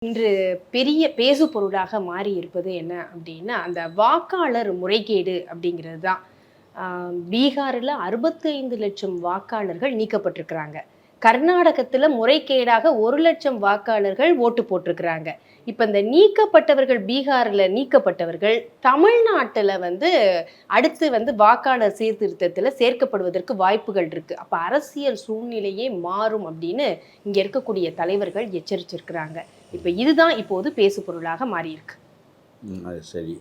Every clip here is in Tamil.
இன்று பெரிய பேசு பொருளாக மாறி இருப்பது என்ன அப்படின்னா, அந்த வாக்காளர் முறைகேடு அப்படிங்கிறது தான். பீகாரில் 65 லட்சம் வாக்காளர்கள் நீக்கப்பட்டிருக்கிறாங்க. கர்நாடகத்தில் முறைகேடாக 1 லட்சம் வாக்காளர்கள் ஓட்டு போட்டிருக்கிறாங்க. இப்போ இந்த நீக்கப்பட்டவர்கள், பீகாரில் நீக்கப்பட்டவர்கள் தமிழ்நாட்டில் அடுத்து வாக்காளர் சீர்திருத்தத்தில் சேர்க்கப்படுவதற்கு வாய்ப்புகள் இருக்கு. அப்போ அரசியல் சூழ்நிலையே மாறும் அப்படின்னு இங்க இருக்கக்கூடிய தலைவர்கள் எச்சரிச்சிருக்கிறாங்க. இப்போ இதுதான் இப்போது பேசு பொருளாக மாறியிருக்கு. அது சரி.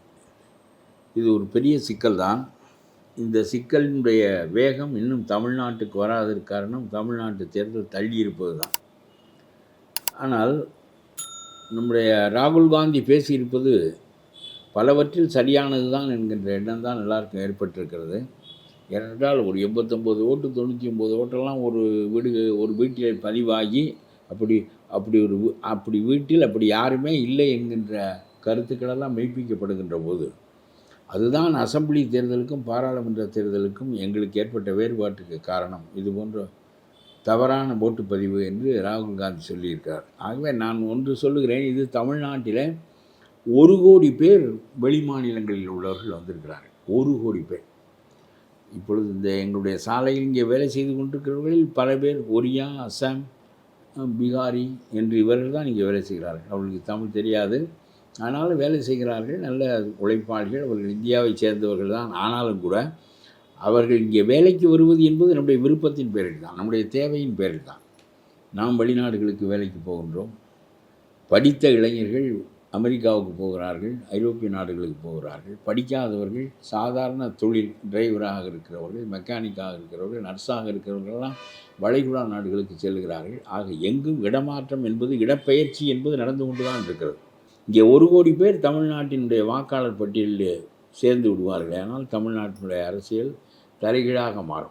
இது ஒரு பெரிய சிக்கல் தான். இந்த சிக்கலினுடைய வேகம் இன்னும் தமிழ்நாட்டுக்கு வராதற்கு காரணம் தமிழ்நாட்டு தேர்தல் தள்ளி இருப்பது தான். ஆனால் நம்முடைய ராகுல் காந்தி பேசியிருப்பது பலவற்றில் சரியானது தான் என்கின்ற எண்ணம் தான் எல்லாருக்கும் ஏற்பட்டிருக்கிறது. ஏனென்றால் ஒரு 89 ஓட்டு 99 ஓட்டெல்லாம் ஒரு வீட்டில் பதிவாகி அப்படி வீட்டில் அப்படி யாருமே இல்லை என்கின்ற கருத்துக்களெல்லாம் மெய்ப்பிக்கப்படுகின்ற போது அதுதான் அசெம்பிளி தேர்தலுக்கும் பாராளுமன்ற தேர்தலுக்கும் எங்களுக்கு ஏற்பட்ட வேறுபாட்டுக்கு காரணம். இது போன்ற தவறான ஓட்டுப்பதிவு என்று ராகுல் காந்தி சொல்லியிருக்கார். ஆகவே நான் ஒன்று சொல்லுகிறேன், இது தமிழ்நாட்டில் 1 கோடி பேர் வெளி மாநிலங்களில் உள்ளவர்கள் வந்திருக்கிறார்கள். 1 கோடி பேர். இப்பொழுது இந்த எங்களுடைய சாலையில் இங்கே வேலை செய்து கொண்டிருக்கிறவர்களில் பல பேர் ஒரியா, அஸ்ஸாம், பீகாரி என்று இவர்கள் தான் இங்கே வேலை செய்கிறார்கள். அவர்களுக்கு தமிழ் தெரியாது, ஆனாலும் வேலை செய்கிறார்கள். நல்ல உழைப்பாளிகள். அவர்கள் இந்தியாவைச் சேர்ந்தவர்கள் தான். ஆனாலும் கூட அவர்கள் இங்கே வேலைக்கு வருவது என்பது நம்முடைய விருப்பத்தின் பேரில் தான், நம்முடைய தேவையின் பேரில் தான். நாம் வெளிநாடுகளுக்கு வேலைக்கு போகின்றோம். படித்த இளைஞர்கள் அமெரிக்காவுக்கு போகிறார்கள், ஐரோப்பிய நாடுகளுக்கு போகிறார்கள். படிக்காதவர்கள் சாதாரண தொழில், டிரைவராக இருக்கிறவர்கள், மெக்கானிக்காக இருக்கிறவர்கள், நர்ஸாக இருக்கிறவர்களெல்லாம் வளைகுடா நாடுகளுக்கு செல்கிறார்கள். ஆக எங்கும் இடமாற்றம் என்பது, இடப்பெயர்ச்சி என்பது நடந்து கொண்டு தான் இருக்கிறது. இங்கே 1 கோடி பேர் தமிழ்நாட்டினுடைய வாக்காளர் பட்டியலில் சேர்ந்து விடுவார்கள். ஆனால் தமிழ்நாட்டினுடைய அரசியல் தலைகீழாக மாறும்.